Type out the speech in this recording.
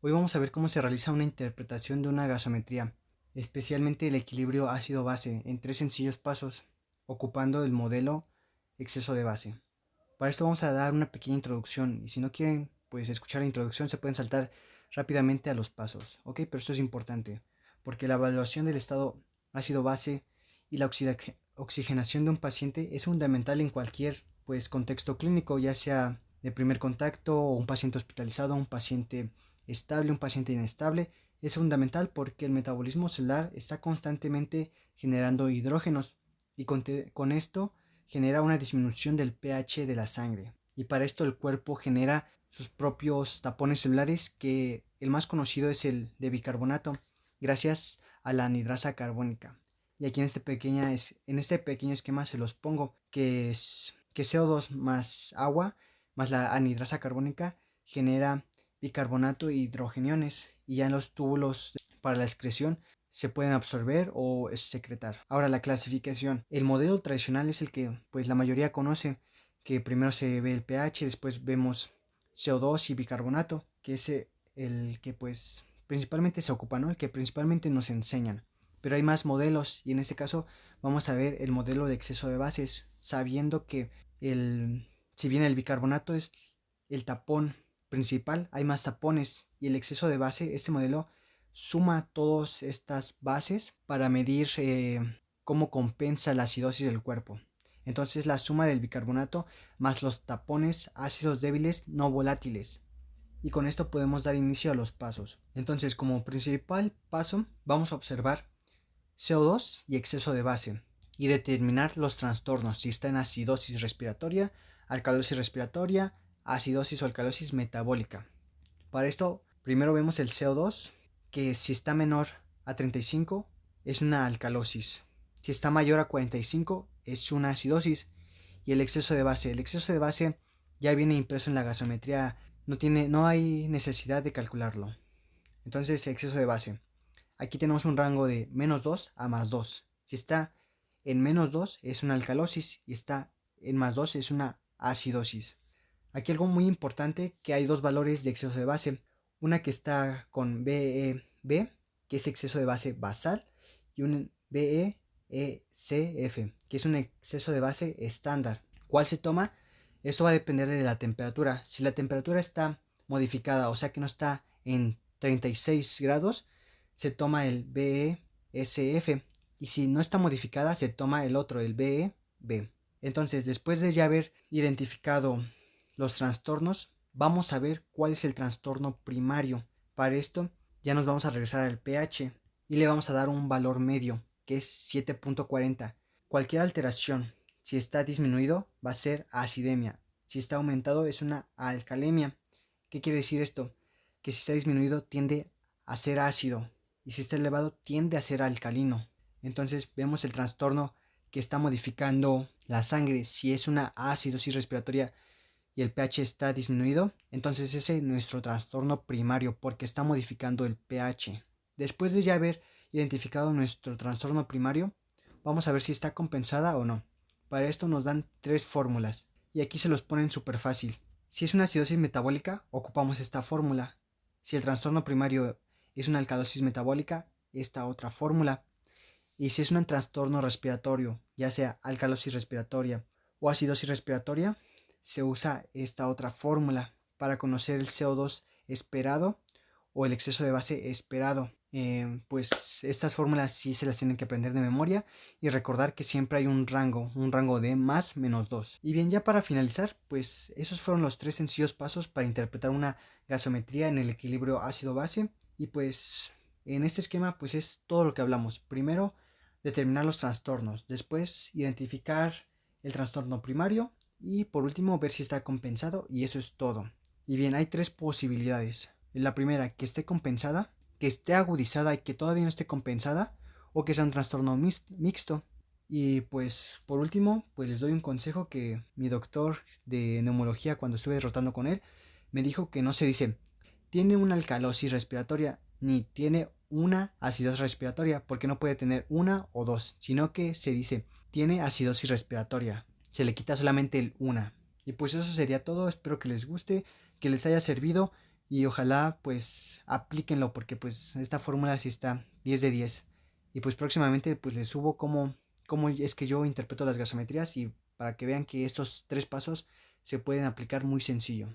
Hoy vamos a ver cómo se realiza una interpretación de una gasometría, especialmente el equilibrio ácido-base, en tres sencillos pasos, ocupando el modelo exceso de base. Para esto vamos a dar una pequeña introducción y si no quieren pues escuchar la introducción se pueden saltar rápidamente a los pasos, ¿ok? Pero esto es importante porque la evaluación del estado ácido-base y la oxigenación de un paciente es fundamental en cualquier pues contexto clínico, ya sea de primer contacto o un paciente hospitalizado, un paciente estable, un paciente inestable. Es fundamental porque el metabolismo celular está constantemente generando hidrógenos y con esto genera una disminución del pH de la sangre. Y para esto el cuerpo genera sus propios tapones celulares, que el más conocido es el de bicarbonato, gracias a la anhidrasa carbónica. Y aquí en este pequeño esquema se los pongo, que CO2 más agua más la anhidrasa carbónica genera bicarbonato e hidrogeniones, y ya en los túbulos para la excreción se pueden absorber o secretar. Ahora, la clasificación. El modelo tradicional es el que pues la mayoría conoce, que primero se ve el pH, después vemos CO2 y bicarbonato, que es el que pues principalmente se ocupa, ¿no? El que principalmente nos enseñan. Pero hay más modelos y en este caso vamos a ver el modelo de exceso de bases, sabiendo que si bien el bicarbonato es el tapón principal, hay más tapones y el exceso de base, este modelo suma todas estas bases para medir cómo compensa la acidosis del cuerpo. Entonces la suma del bicarbonato más los tapones ácidos débiles no volátiles. Y con esto podemos dar inicio a los pasos. Entonces, como principal paso vamos a observar CO2 y exceso de base y determinar los trastornos, si está en acidosis respiratoria, alcalosis respiratoria, acidosis o alcalosis metabólica. Para esto, primero vemos el CO2, que si está menor a 35 es una alcalosis. Si está mayor a 45 es una acidosis. Y el exceso de base. El exceso de base ya viene impreso en la gasometría. No hay necesidad de calcularlo. Entonces, exceso de base. Aquí tenemos un rango de -2 a +2. Si está en -2 es una alcalosis y está en +2 es una acidosis. Aquí algo muy importante, que hay dos valores de exceso de base. Una que está con BEB, que es exceso de base basal, y un BECF, que es un exceso de base estándar. ¿Cuál se toma? Esto va a depender de la temperatura. Si la temperatura está modificada, o sea que no está en 36 grados, se toma el BESF. Y si no está modificada, se toma el otro, el BEB. Entonces, después de ya haber identificado los trastornos, vamos a ver cuál es el trastorno primario. Para esto ya nos vamos a regresar al pH y le vamos a dar un valor medio, que es 7.40. Cualquier alteración, si está disminuido, va a ser acidemia. Si está aumentado, es una alcalemia. ¿Qué quiere decir esto? Que si está disminuido, tiende a ser ácido, y si está elevado, tiende a ser alcalino. Entonces vemos el trastorno que está modificando la sangre. Si es una acidosis respiratoria y el pH está disminuido, entonces ese es nuestro trastorno primario, porque está modificando el pH. Después de ya haber identificado nuestro trastorno primario, vamos a ver si está compensada o no. Para esto nos dan tres fórmulas y aquí se los ponen súper fácil. Si es una acidosis metabólica, ocupamos esta fórmula. Si el trastorno primario es una alcalosis metabólica, esta otra fórmula. Y si es un trastorno respiratorio, ya sea alcalosis respiratoria o acidosis respiratoria, se usa esta otra fórmula para conocer el CO2 esperado o el exceso de base esperado. Pues estas fórmulas sí se las tienen que aprender de memoria y recordar que siempre hay un rango de más menos 2. Y bien, ya para finalizar, pues esos fueron los tres sencillos pasos para interpretar una gasometría en el equilibrio ácido-base. Y pues en este esquema pues es todo lo que hablamos. Primero, determinar los trastornos, después identificar el trastorno primario y por último ver si está compensado, y eso es todo. Y bien, hay tres posibilidades. La primera, que esté compensada, que esté agudizada y que todavía no esté compensada, o que sea un trastorno mixto. Y pues por último, pues les doy un consejo que mi doctor de neumología, cuando estuve rotando con él, me dijo que no se dice tiene una alcalosis respiratoria ni tiene una acidosis respiratoria, porque no puede tener una o dos, sino que se dice tiene acidosis respiratoria. Se le quita solamente el una. Y pues eso sería todo. Espero que les guste, que les haya servido. y ojalá pues aplíquenlo porque pues esta fórmula sí está 10 de 10. Y pues próximamente pues les subo cómo es que yo interpreto las gasometrías y para que vean que estos tres pasos se pueden aplicar muy sencillo.